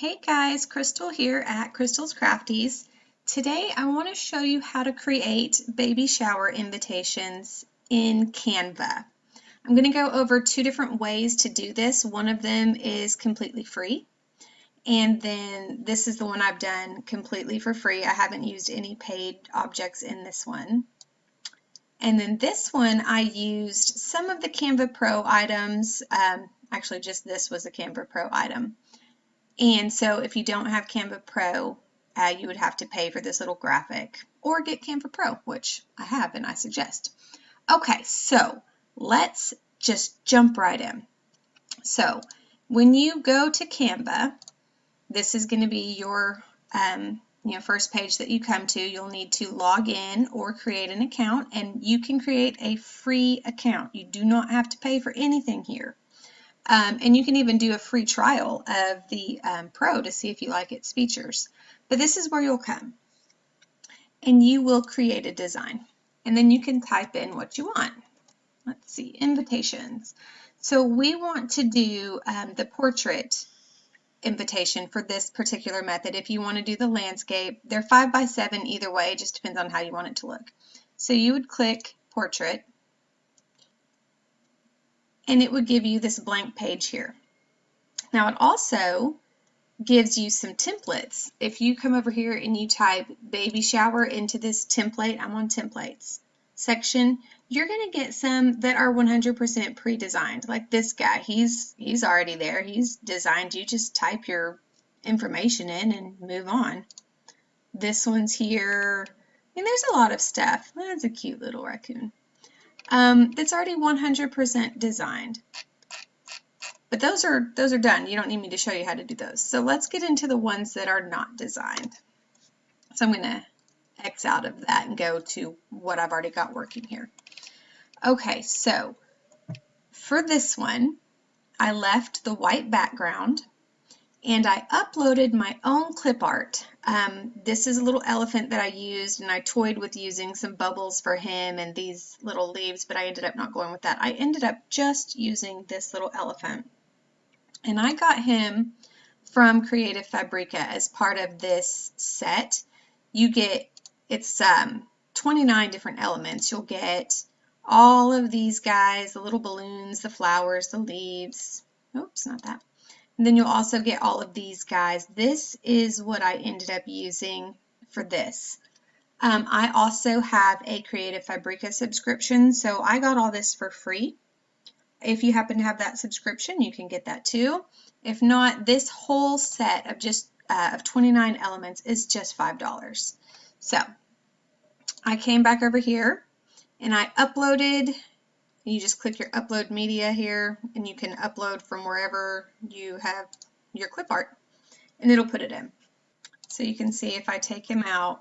Hey guys, Crystal here at Crystal's Crafties. Today I want to show you how to create baby shower invitations in Canva. I'm going to go over two different ways to do this. One of them is completely free, and then this is the one I've done completely for free. I haven't used any paid objects in this one. And then this one I used some of the Canva Pro items. Actually, just this was a Canva Pro item. And so if you don't have Canva Pro, you would have to pay for this little graphic or get Canva Pro, which I have and I suggest. Okay, so let's just jump right in. So when you go to Canva, this is going to be your first page that you come to. You'll need to log in or create an account, and you can create a free account. You do not have to pay for anything here. And you can even do a free trial of the Pro to see if you like its features. But this is where you'll come. And you will create a design. And then you can type in what you want. Let's see, invitations. So we want to do the portrait invitation for this particular method. If you want to do the landscape, they're 5 by 7 either way. It just depends on how you want it to look. So you would click portrait, and it would give you this blank page here. Now it also gives you some templates. If you come over here and you type baby shower into this template, I'm on templates section, you're going to get some that are 100% pre-designed. Like this guy, he's already there. He's designed. You just type your information in and move on. This one's here. And there's a lot of stuff. That's a cute little raccoon. That's already 100% designed. But those are done. You don't need me to show you how to do those. So let's get into the ones that are not designed. So I'm going to X out of that and go to what I've already got working here. Okay, so for this one, I left the white background and I uploaded my own clip art. This is a little elephant that I used, and I toyed with using some bubbles for him and these little leaves, but I ended up not going with that. I ended up just using this little elephant. And I got him from Creative Fabrica as part of this set. You get, it's 29 different elements. You'll get all of these guys, the little balloons, the flowers, the leaves. Oops, not that. And then you'll also get all of these guys. This is what I ended up using for this. I also have a Creative Fabrica subscription, so I got all this for free. If you happen to have that subscription, you can get that too. If not, this whole set of just of 29 elements is just $5. So I came back over here and I uploaded. You just click your upload media here, and you can upload from wherever you have your clip art, and it'll put it in. So you can see if I take him out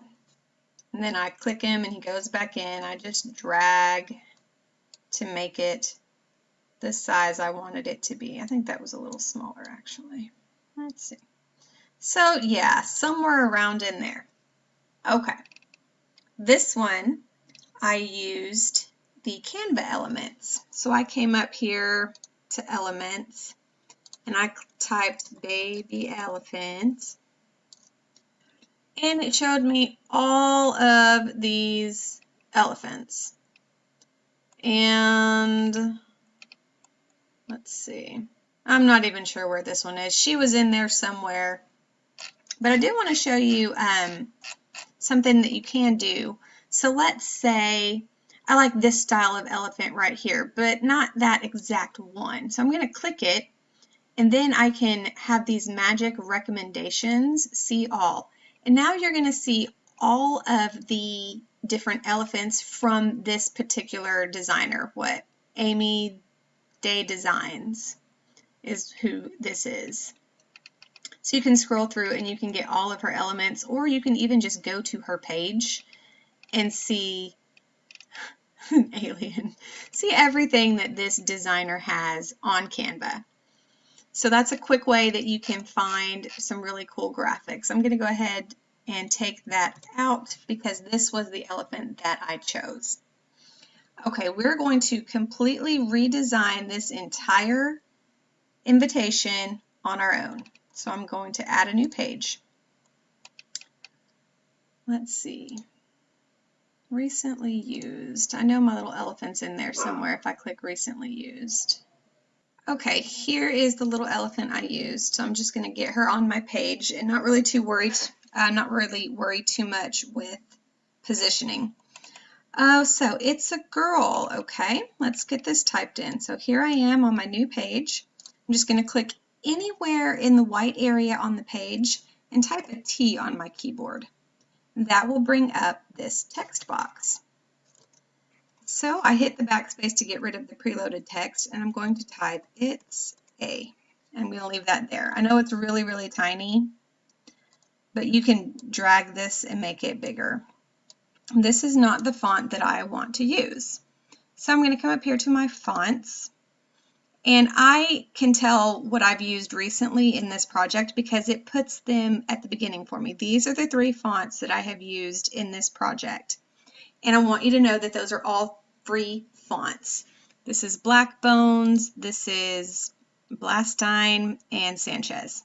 and then I click him and he goes back in, I just drag to make it the size I wanted it to be. I think that was a little smaller actually. Let's see. So yeah, somewhere around in there. Okay. This one I used the Canva elements. So I came up here to elements and I typed baby elephant, and it showed me all of these elephants. And let's see, I'm not even sure where this one is. She was in there somewhere. But I do want to show you something that you can do. So let's say I like this style of elephant right here, but not that exact one. So I'm going to click it, and then I can have these magic recommendations, see all. And now you're going to see all of the different elephants from this particular designer. What Amy Day Designs is who this is. So you can scroll through and you can get all of her elements, or you can even just go to her page and see an alien. See everything that this designer has on Canva. So that's a quick way that you can find some really cool graphics. I'm going to go ahead and take that out because this was the elephant that I chose. Okay, we're going to completely redesign this entire invitation on our own. So I'm going to add a new page. Let's see. Recently used. I know my little elephant's in there somewhere if I click recently used. Okay, here is the little elephant I used. So I'm just going to get her on my page and not really worried too much with positioning. Oh, so it's a girl. Okay, let's get this typed in. So here I am on my new page. I'm just going to click anywhere in the white area on the page and type a T on my keyboard. That will bring up this text box. So I hit the backspace to get rid of the preloaded text, and I'm going to type "it's a," and we'll leave that there. I know it's really, really tiny, but you can drag this and make it bigger. This is not the font that I want to use. So I'm going to come up here to my fonts, and I can tell what I've used recently in this project because it puts them at the beginning for me. These are the 3 fonts that I have used in this project. And I want you to know that those are all free fonts. This is Black Bones, this is Blastine, and Sanchez.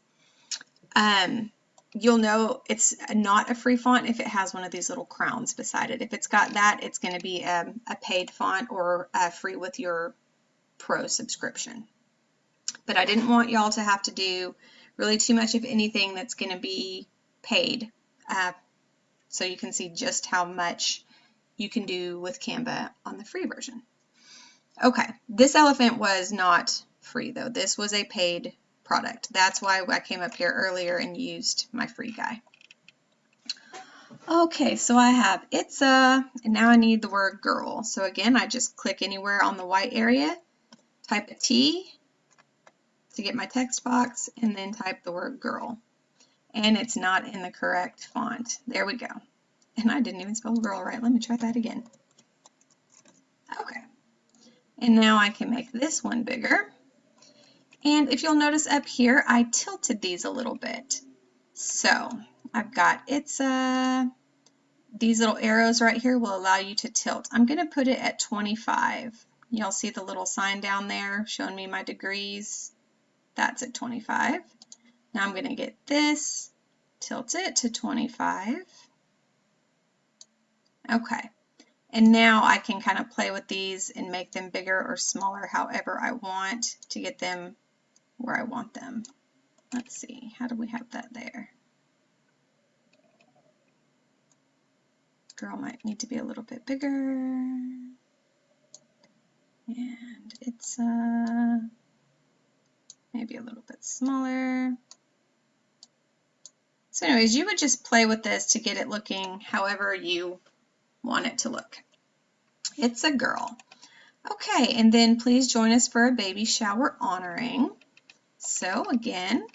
You'll know it's not a free font if it has one of these little crowns beside it. If it's got that, it's going to be a paid font or free with your Pro subscription. But I didn't want y'all to have to do really too much of anything that's going to be paid, so you can see just how much you can do with Canva on the free version. Okay, this elephant was not free though. This was a paid product. That's why I came up here earlier and used my free guy. Okay, so I have "it's a," and now I need the word "girl." So again, I just click anywhere on the white area, type a T to get my text box, and then type the word "girl." And it's not in the correct font. There we go. And I didn't even spell girl right. Let me try that again. Okay. And now I can make this one bigger. And if you'll notice up here, I tilted these a little bit. So I've got "it's a," these little arrows right here will allow you to tilt. I'm going to put it at 25. Y'all see the little sign down there showing me my degrees? That's at 25. Now I'm going to get this, tilt it to 25. Okay. And now I can kind of play with these and make them bigger or smaller however I want to get them where I want them. Let's see, how do we have that there? Girl might need to be a little bit bigger. And "it's maybe a little bit smaller. So anyways, you would just play with this to get it looking however you want it to look. It's a girl. Okay, and then please join us for a baby shower honoring. So again,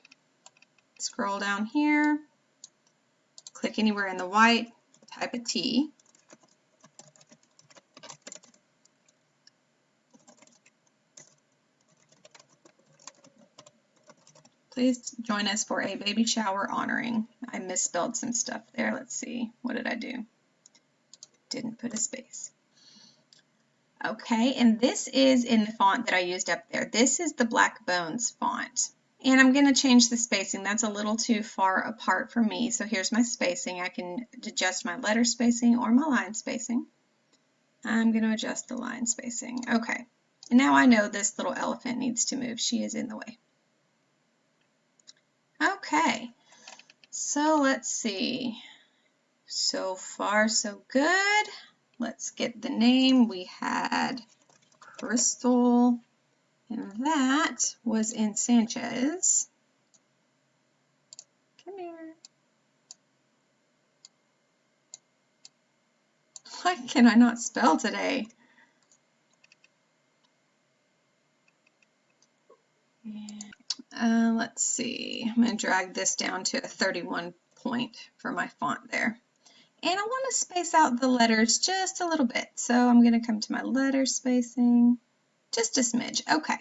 scroll down here, click anywhere in the white, type a T. Please join us for a baby shower honoring. I misspelled some stuff there. Let's see. What did I do? Didn't put a space. Okay, and this is in the font that I used up there. This is the Black Bones font. And I'm going to change the spacing. That's a little too far apart for me. So here's my spacing. I can adjust my letter spacing or my line spacing. I'm going to adjust the line spacing. Okay, and now I know this little elephant needs to move. She is in the way. Okay, so let's see. So far, so good. Let's get the name. We had Crystal, and that was in Sanchez. Come here. Why can I not spell today? Let's see. I'm going to drag this down to a 31 point for my font there. And I want to space out the letters just a little bit. So I'm going to come to my letter spacing, just a smidge. Okay.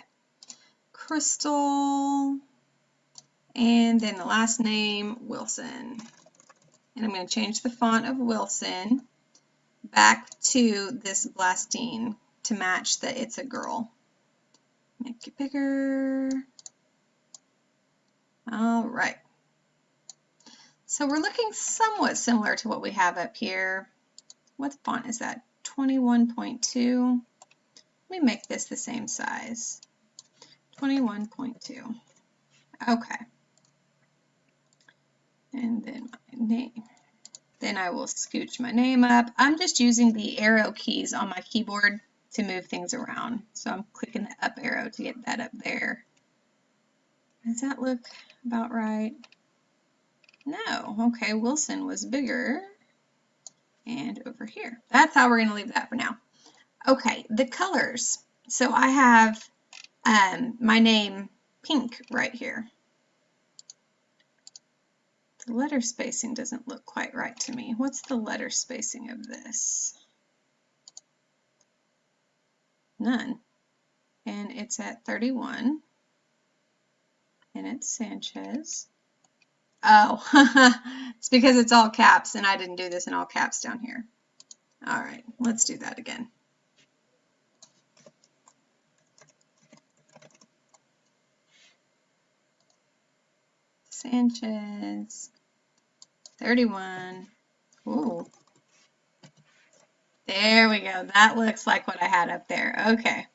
Crystal, and then the last name, Wilson. And I'm going to change the font of Wilson back to this Blastine to match the "it's a girl." Make it bigger. All right. So we're looking somewhat similar to what we have up here. What font is that? 21.2. Let me make this the same size. 21.2. Okay. And then my name. Then I will scooch my name up. I'm just using the arrow keys on my keyboard to move things around. So I'm clicking the up arrow to get that up there. Does that look about right? No. Okay, Wilson was bigger. And over here. That's how we're going to leave that for now. Okay, the colors. So I have my name pink right here. The letter spacing doesn't look quite right to me. What's the letter spacing of this? None. And it's at 31. And it's Sanchez. Oh, it's because it's all caps and I didn't do this in all caps down here. All right, let's do that again. Sanchez, 31. Ooh. There we go. That looks like what I had up there. Okay.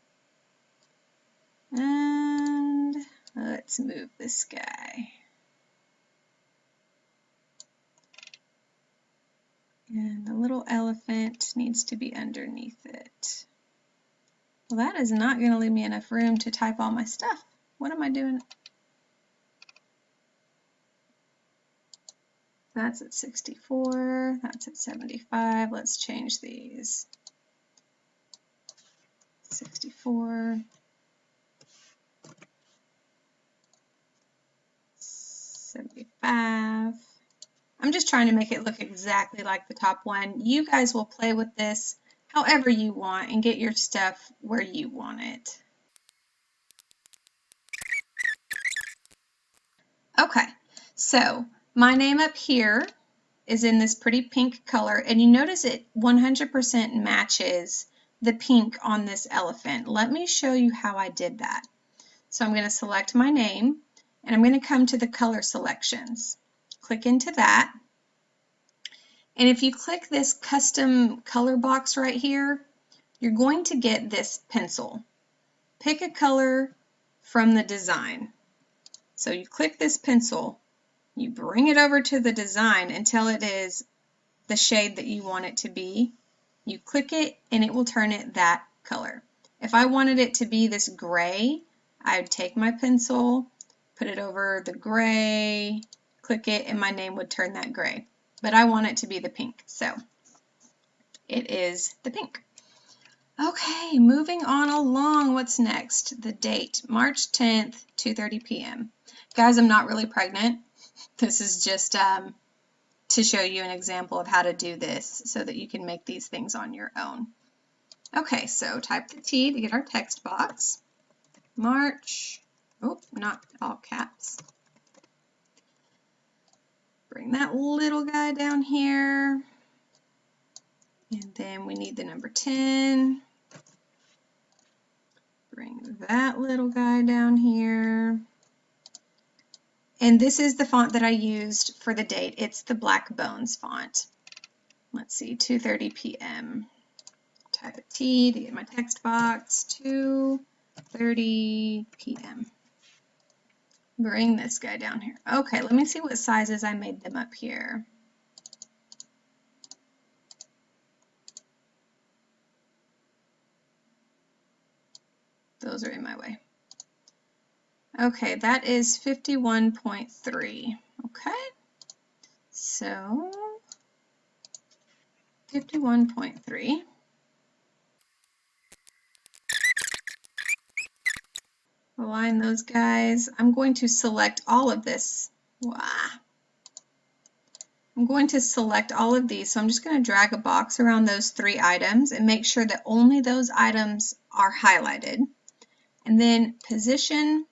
And let's move this guy. And the little elephant needs to be underneath it. Well, that is not going to leave me enough room to type all my stuff. What am I doing? That's at 64. That's at 75. Let's change these. 64. 75. I'm just trying to make it look exactly like the top one. You guys will play with this however you want and get your stuff where you want it. Okay, so my name up here is in this pretty pink color, and you notice it 100% matches the pink on this elephant. Let me show you how I did that. So I'm going to select my name, and I'm going to come to the color selections. Click into that. And if you click this custom color box right here, you're going to get this pencil. Pick a color from the design. So you click this pencil, you bring it over to the design until it is the shade that you want it to be. You click it and it will turn it that color. If I wanted it to be this gray, I would take my pencil, put it over the gray, click it, and my name would turn that gray. But I want it to be the pink, so it is the pink. Okay, moving on along, what's next? The date, March 10th, 2:30 p.m. Guys, I'm not really pregnant. This is just to show you an example of how to do this so that you can make these things on your own. Okay, so type the T to get our text box. March, oh, not all caps. Bring that little guy down here. And then we need the number 10. Bring that little guy down here. And this is the font that I used for the date. It's the Black Bones font. Let's see, 2:30 p.m. Type a T to get my text box. 2:30 p.m. Bring this guy down here. Okay, let me see what sizes I made them up here. Those are in my way. Okay, that is 51.3. Okay, so 51.3. Align those guys. I'm going to select all of this. Wow. I'm going to select all of these, so I'm just going to drag a box around those 3 items and make sure that only those items are highlighted. And then position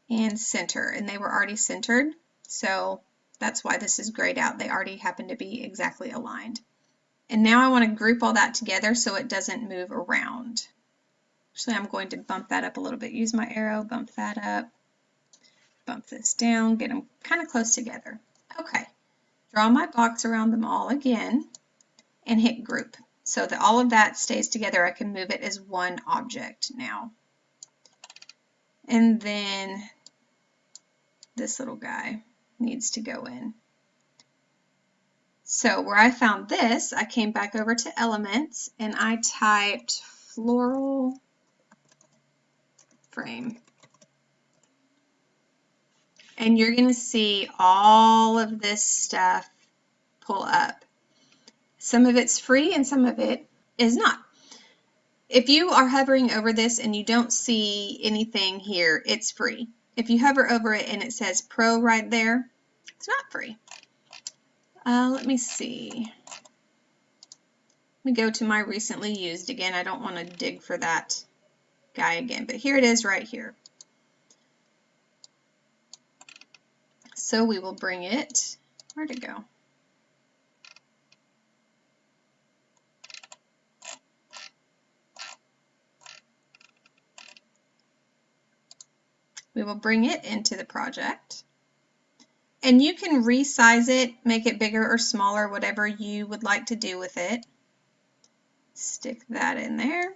and center, and they were already centered, so that's why this is grayed out. They already happen to be exactly aligned. And now I want to group all that together so it doesn't move around. Actually, I'm going to bump that up a little bit. Use my arrow, bump that up. bump this down, get them kind of close together. Okay, draw my box around them all again and hit group. So that all of that stays together, I can move it as one object now. And then this little guy needs to go in. So where I found this, I came back over to Elements and I typed floral frame. And you're going to see all of this stuff pull up. Some of it's free and some of it is not. If you are hovering over this and you don't see anything here, it's free. If you hover over it and it says Pro right there, it's not free. Let me see. Let me go to my recently used again. I don't want to dig for that guy again, but here it is right here. So we will bring it, where'd it go? We will bring it into the project. And you can resize it, make it bigger or smaller, whatever you would like to do with it. Stick that in there.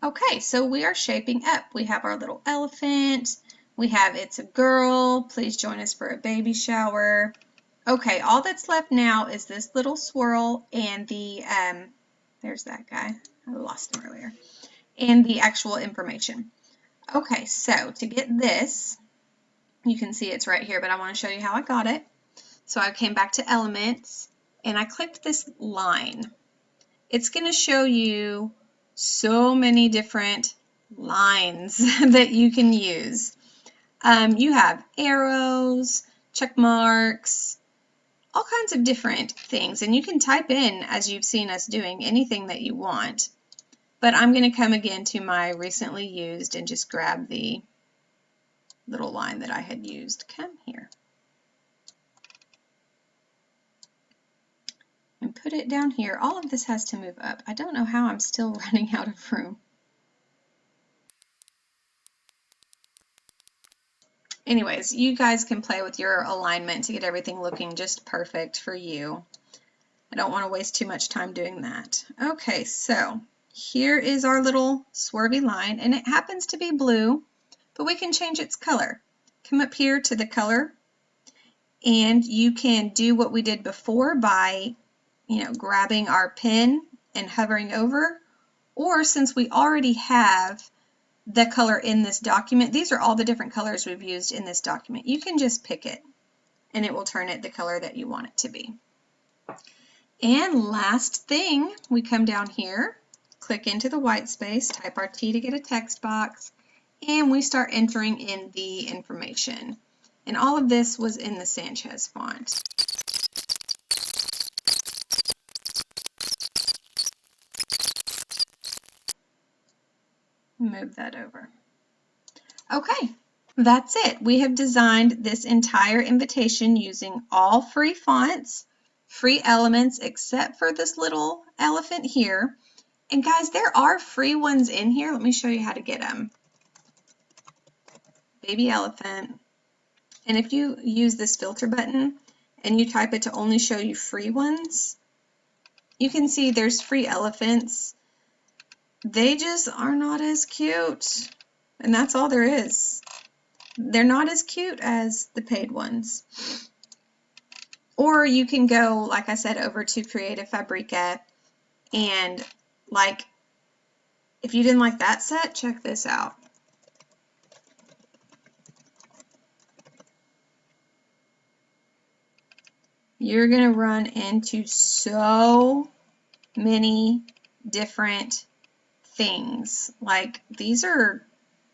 Okay, so we are shaping up. We have our little elephant. We have it's a girl. Please join us for a baby shower. Okay, all that's left now is this little swirl and the, there's that guy. I lost him earlier. And the actual information. Okay, so to get this, you can see it's right here, but I want to show you how I got it. So I came back to Elements and I clicked this line. It's going to show you so many different lines that you can use. You have arrows, check marks, all kinds of different things, and you can type in, as you've seen us doing, anything that you want. But I'm going to come again to my recently used and just grab the little line that I had used. Come here. And put it down here. All of this has to move up. I don't know how I'm still running out of room. Anyways, you guys can play with your alignment to get everything looking just perfect for you. I don't want to waste too much time doing that. Okay, so here is our little swervy line, and it happens to be blue, but we can change its color. Come up here to the color, and you can do what we did before by, grabbing our pen and hovering over, or since we already have the color in this document, these are all the different colors we've used in this document. You can just pick it, and it will turn it the color that you want it to be. And last thing, we come down here, click into the white space, type our T to get a text box, and we start entering in the information. And all of this was in the Sanchez font. Move that over. Okay, that's it. We have designed this entire invitation using all free fonts, free elements, except for this little elephant here. And guys, there are free ones in here. Let me show you how to get them. Baby elephant. And if you use this filter button and you type it to only show you free ones, you can see there's free elephants. They just are not as cute. And that's all there is. They're not as cute as the paid ones. Or you can go, like I said, over to CreativeFabrica and if you didn't like that set, check this out. You're going to run into so many different things. Like, these are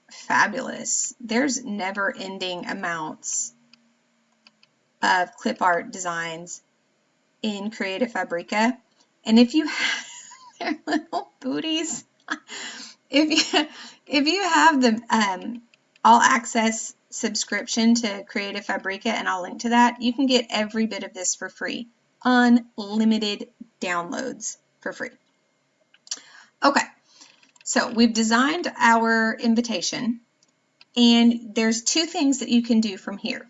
fabulous. There's never-ending amounts of clip art designs in CreativeFabrica. And if you have their little booties, if you have the all access subscription to CreativeFabrica, and I'll link to that, you can get every bit of this for free. Unlimited downloads for free. Okay, so we've designed our invitation, And there's two things that you can do from here.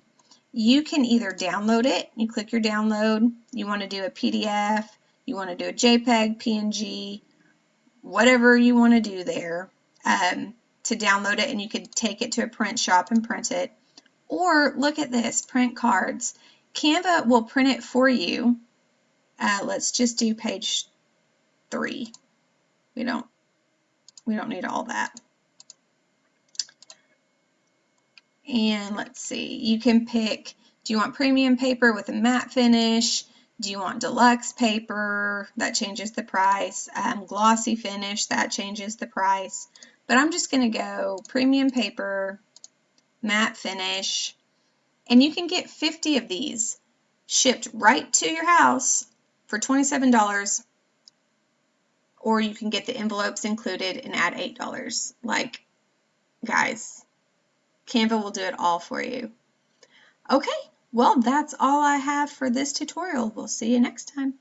You can either download it, you click your download, you want to do a PDF, you want to do a JPEG, PNG, whatever you want to do there to download it, and you could take it to a print shop and print it. Or look at this, print cards. Canva will print it for you. Let's just do page 3. We don't need all that. And let's see, you can pick, do you want premium paper with a matte finish? Do you want deluxe paper? That changes the price. Glossy finish, that changes the price. But I'm just going to go premium paper, matte finish, and you can get 50 of these shipped right to your house for $27, or you can get the envelopes included and add $8. Like, guys, Canva will do it all for you. Okay, well, that's all I have for this tutorial. We'll see you next time.